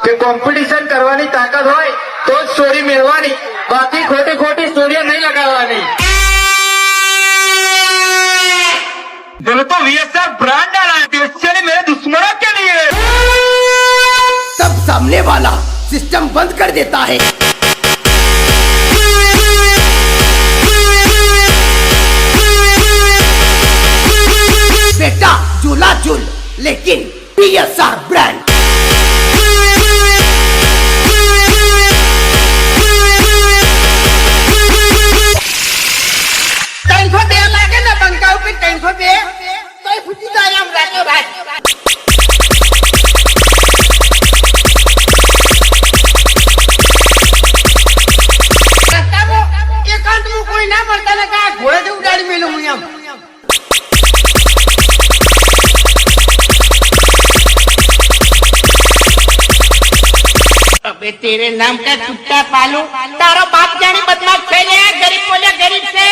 કે કોમ્પિટિશન કરવાની તાકાત હોય તો જ સ્ટોરી મેળવાની, બાકી ખોટી ખોટી સ્ટોરીઓ નહીં લગાવવાની. चलो तो VSR ब्रांड डाला है स्पेशली मेरे दुश्मनों के लिए. तब सामने वाला सिस्टम बंद कर देता है. बेटा झूला झूल लेकिन VSR ब्रांड. लागे ना पंखा ऊपर 302 तो फुटी जाए हम रातो भाई. एकांत में कोई ना मरता ना का घोड़े से उड़ाड़ी मेलूं मैं हम. अबे तेरे नाम का कुत्ता पालू, तारो बाप जाने बदमाश फैले गरीब बोले गरीब से